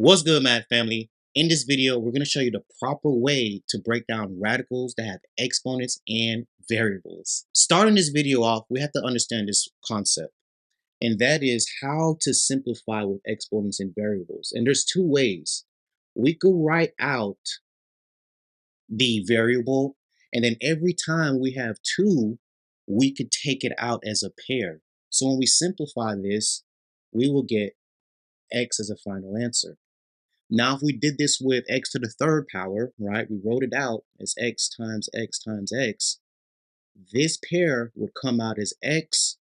What's good, math family? In this video, we're going to show you the proper way to break down radicals that have exponents and variables. Starting this video off, we have to understand this concept, and that is how to simplify with exponents and variables. And there's two ways. We could write out the variable, and then every time we have two, we could take it out as a pair. So when we simplify this, we will get x as a final answer. Now, if we did this with x to the third power, right, we wrote it out as x times x times x, this pair would come out as x,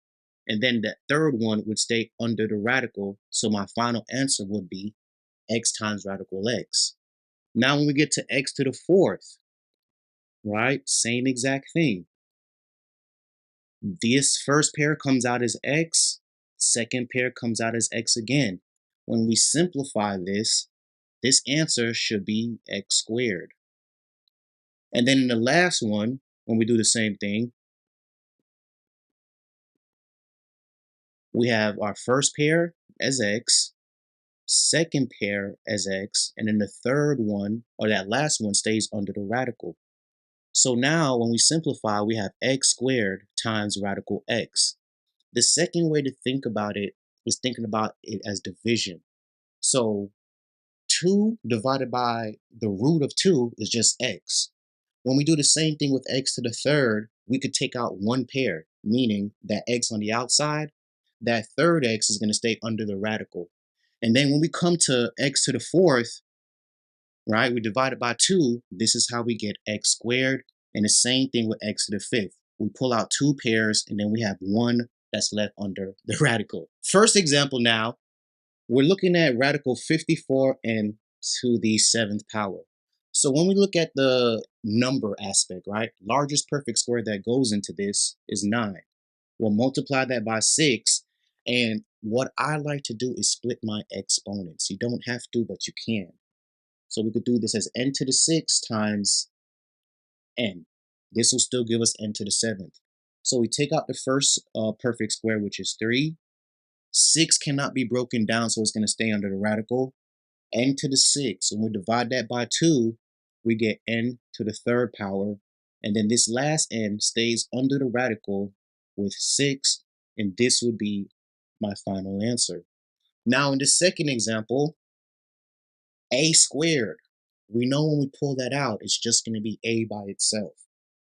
and then that third one would stay under the radical, so my final answer would be x times radical x. Now, when we get to x to the fourth, right, same exact thing. This first pair comes out as x, second pair comes out as x again. When we simplify this answer should be x squared. And then in the last one, when we do the same thing, we have our first pair as x, second pair as x, and then the third one, or that last one, stays under the radical. So now when we simplify, we have x squared times radical x. The second way to think about it is thinking about it as division. So 2 divided by the root of 2 is just x. When we do the same thing with x to the third, we could take out one pair, meaning that x on the outside, that third x is going to stay under the radical. And then when we come to x to the fourth, right, we divide it by 2, this is how we get x squared. And the same thing with x to the fifth. We pull out two pairs, and then we have one that's left under the radical. First example now, we're looking at radical 54 and to the seventh power. So when we look at the number aspect, right, largest perfect square that goes into this is 9. We'll multiply that by 6. And what I like to do is split my exponents. You don't have to, but you can. So we could do this as n to the 6 times n. This will still give us n to the 7th. So we take out the first perfect square, which is 3. 6 cannot be broken down, so it's going to stay under the radical. N to the 6. When we divide that by 2, we get n to the third power. And then this last n stays under the radical with 6, and this would be my final answer. Now, in the second example, a squared. We know when we pull that out, it's just going to be a by itself.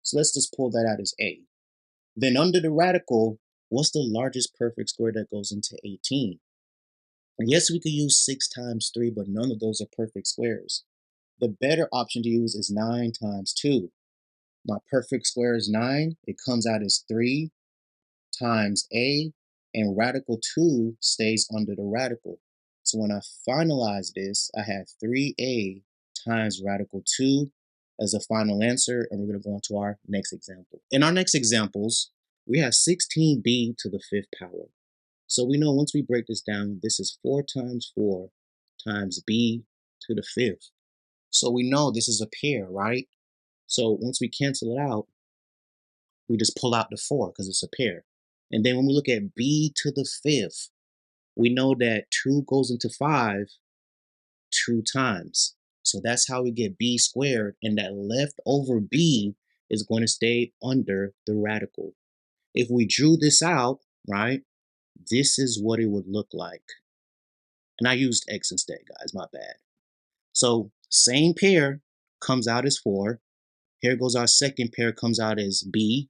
So let's just pull that out as a. Then under the radical, what's the largest perfect square that goes into 18? And yes, we could use 6 times 3, but none of those are perfect squares. The better option to use is 9 times 2. My perfect square is 9. It comes out as 3 times a, and radical 2 stays under the radical. So when I finalize this, I have 3a times radical 2 as a final answer, and we're going to go on to our next example. In our next examples, we have 16b to the fifth power. So we know once we break this down, this is 4 times 4 times b to the fifth. So we know this is a pair, right? So once we cancel it out, we just pull out the 4 because it's a pair. And then when we look at b to the fifth, we know that 2 goes into 5 2 times. So that's how we get b squared, and that leftover b is going to stay under the radical. If we drew this out, right, this is what it would look like. And I used x instead, guys, my bad. So same pair comes out as 4. Here goes our second pair, comes out as b,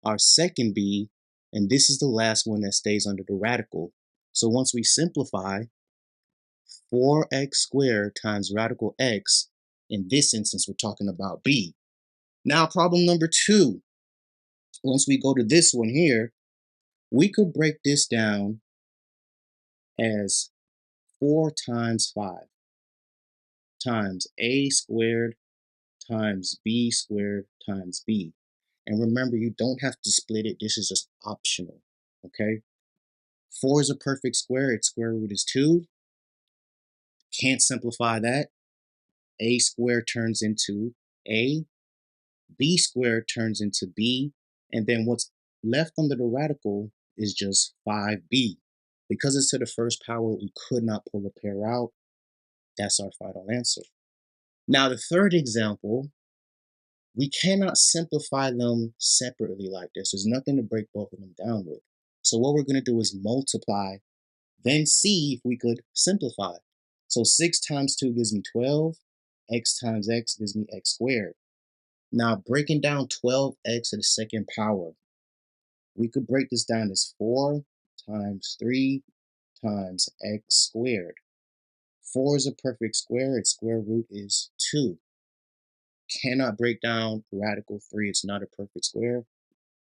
our second b, and this is the last one that stays under the radical. So once we simplify, 4x squared times radical x, in this instance, we're talking about b. Now, problem number 2. Once we go to this one here, we could break this down as 4 times 5 times a squared times b squared times b. And remember, you don't have to split it. This is just optional, okay? 4 is a perfect square. Its square root is 2. Can't simplify that. A squared turns into a. B squared turns into b. And then what's left under the radical is just 5b. Because it's to the first power, we could not pull a pair out. That's our final answer. Now, the third example, we cannot simplify them separately like this. There's nothing to break both of them down with. So what we're going to do is multiply, then see if we could simplify. So 6 times 2 gives me 12. X times x gives me x squared. Now, breaking down 12x to the second power, we could break this down as 4 times 3 times x squared. 4 is a perfect square. Its square root is 2. Cannot break down radical 3. It's not a perfect square.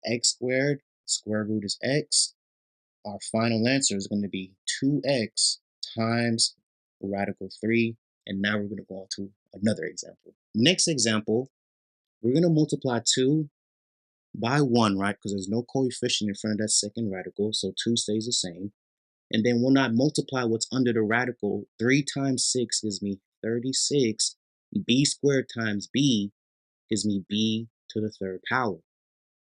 X squared, square root is x. Our final answer is going to be 2x times radical 3. And now we're going to go on to another example. Next example, we're going to multiply 2 by 1, right? Because there's no coefficient in front of that second radical, so 2 stays the same. And then when I multiply what's under the radical, 3 times 6 gives me 36. B squared times b gives me b to the third power.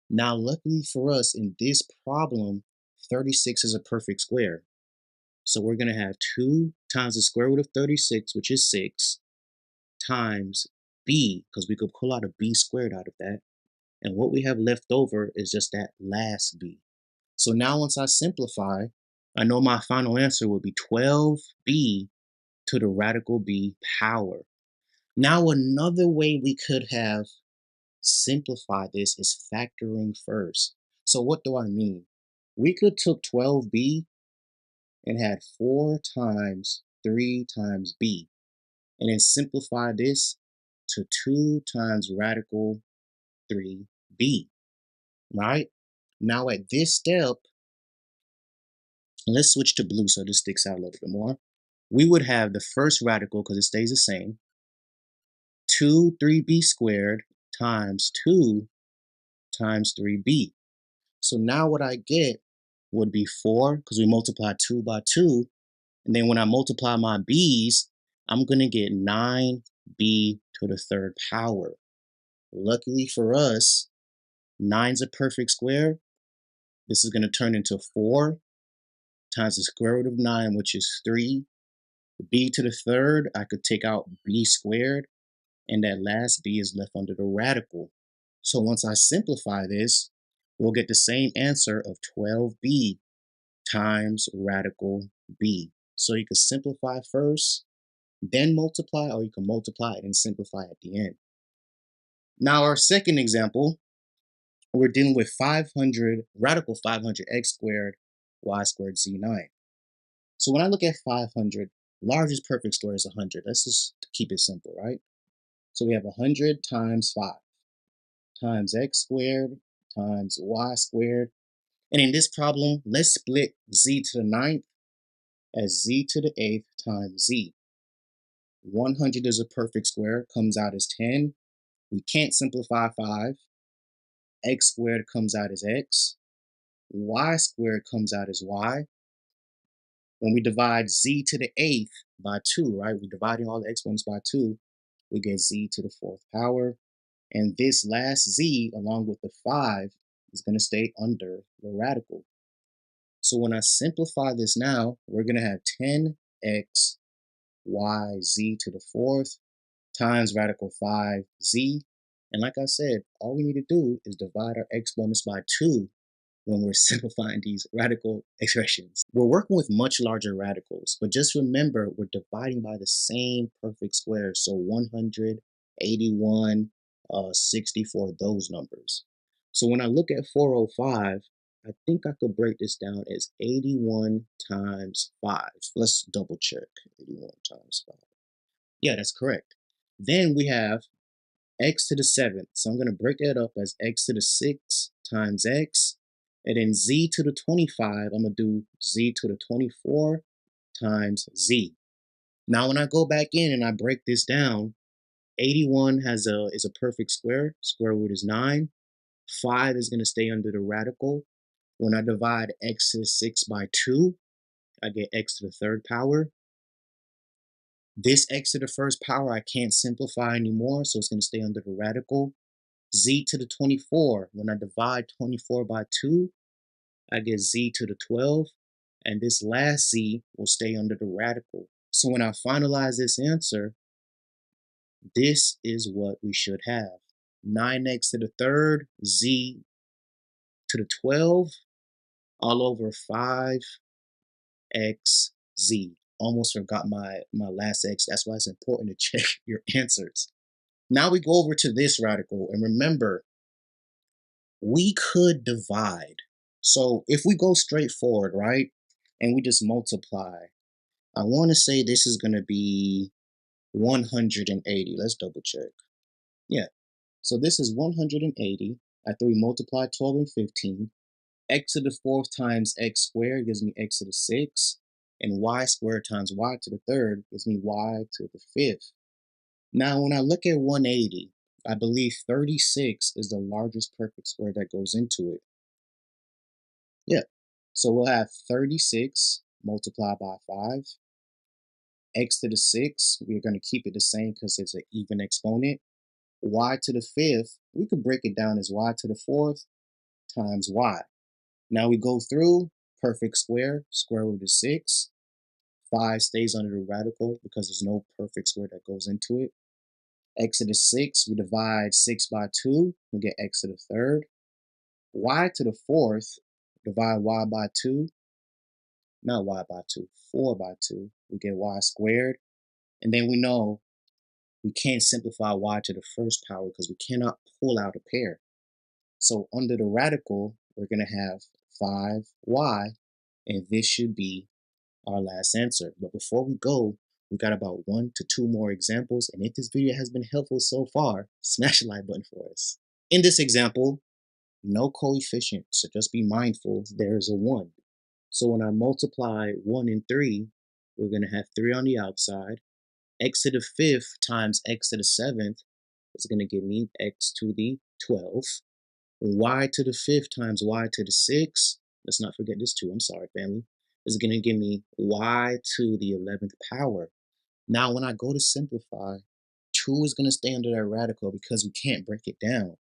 Now, luckily for us, in this problem, 36 is a perfect square. So we're going to have 2 times the square root of 36, which is 6, times b, because we could pull out a b squared out of that. And what we have left over is just that last b. So now once I simplify, I know my final answer will be 12b to the radical b power. Now another way we could have simplified this is factoring first. So what do I mean? We could took 12b and had 4 times 3 times b, and then simplify this to 2 times radical 3b, right? Now at this step, let's switch to blue so this sticks out a little bit more. We would have the first radical, because it stays the same, 2 3b squared times 2 times 3b. So now what I get would be 4, because we multiply 2 by 2. And then when I multiply my b's, I'm going to get 9b to the third power. Luckily for us, 9's a perfect square. This is going to turn into 4 times the square root of 9, which is 3. B to the third, I could take out b squared, and that last b is left under the radical. So once I simplify this, we'll get the same answer of 12b times radical b. So you can simplify first, then multiply, or you can multiply and simplify at the end. Now our second example, we're dealing with 500, radical 500 x squared, y squared z9. So when I look at 500, largest perfect square is 100. Let's just keep it simple, right? So we have 100 times 5 times x squared times y squared. And in this problem, let's split z to the 9th as z to the 8th times z. 100 is a perfect square, comes out as 10. We can't simplify 5. X squared comes out as x. Y squared comes out as y. When we divide z to the 8th by 2, right? We're dividing all the exponents by 2. We get z to the 4th power. And this last z, along with the 5, is going to stay under the radical. So when I simplify this now, we're going to have 10x y z to the 4th times radical 5z. And like I said, all we need to do is divide our exponents by 2 when we're simplifying these radical expressions. We're working with much larger radicals, but just remember we're dividing by the same perfect squares. So 100, 81, 64, those numbers. So when I look at 405, I think I could break this down as 81 times 5. Let's double check. 81 times 5. Yeah, that's correct. Then we have x to the 7th. So I'm going to break that up as x to the 6 times x. And then z to the 25, I'm going to do z to the 24 times z. Now when I go back in and I break this down, 81 is a perfect square. Square root is 9. 5 is going to stay under the radical. When I divide x to the 6 by 2, I get x to the third power. This x to the first power I can't simplify anymore, so it's going to stay under the radical. Z to the 24, when I divide 24 by 2, I get z to the 12, and this last z will stay under the radical. So when I finalize this answer, this is what we should have. 9x to the third, z to the 12, all over 5x, z. Almost forgot my last x. That's why it's important to check your answers. Now we go over to this radical, and remember, we could divide. So if we go straight forward, right, and we just multiply, I want to say this is going to be 180. Let's double check. Yeah, so this is 180. After we multiply 12 and 15, x to the fourth times x squared gives me x to the sixth, and y squared times y to the third gives me y to the fifth. Now, when I look at 180, I believe 36 is the largest perfect square that goes into it. Yeah, so we'll have 36 multiplied by 5. X to the 6, we're going to keep it the same because it's an even exponent. Y to the 5th, we could break it down as y to the 4th times y. Now we go through perfect square, square root of 6. 5 stays under the radical because there's no perfect square that goes into it. X to the 6, we divide 6 by 2, we get x to the third. Y to the 4th, divide y by 2, not y by 2, 4 by 2, we get y squared. And then we know we can't simplify y to the first power because we cannot pull out a pair. So under the radical, we're going to have 5y, and this should be our last answer. But before we go, we got about 1 to 2 more examples. And if this video has been helpful so far, smash the like button for us. In this example, no coefficient, so just be mindful there's a 1. So when I multiply 1 and 3, we're going to have 3 on the outside. X to the 5th times x to the 7th is going to give me x to the 12th. Y to the 5th times y to the 6th, let's not forget this 2, I'm sorry family, is going to give me y to the 11th power. Now when I go to simplify, 2 is going to stay under that radical because we can't break it down.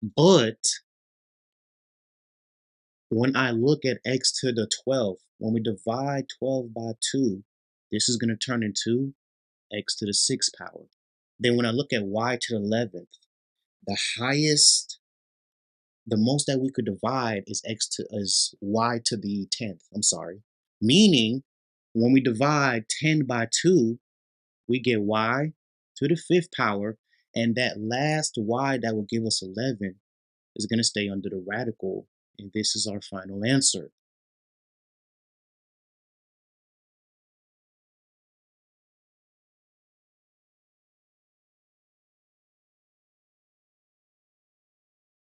But when I look at x to the 12th, when we divide 12 by 2, this is going to turn into x to the 6th power. Then when I look at y to the 11th, the highest, the most that we could divide is y to the 10th. I'm sorry. Meaning, when we divide 10 by 2, we get y to the 5th power, and that last y that will give us 11 is going to stay under the radical, and this is our final answer.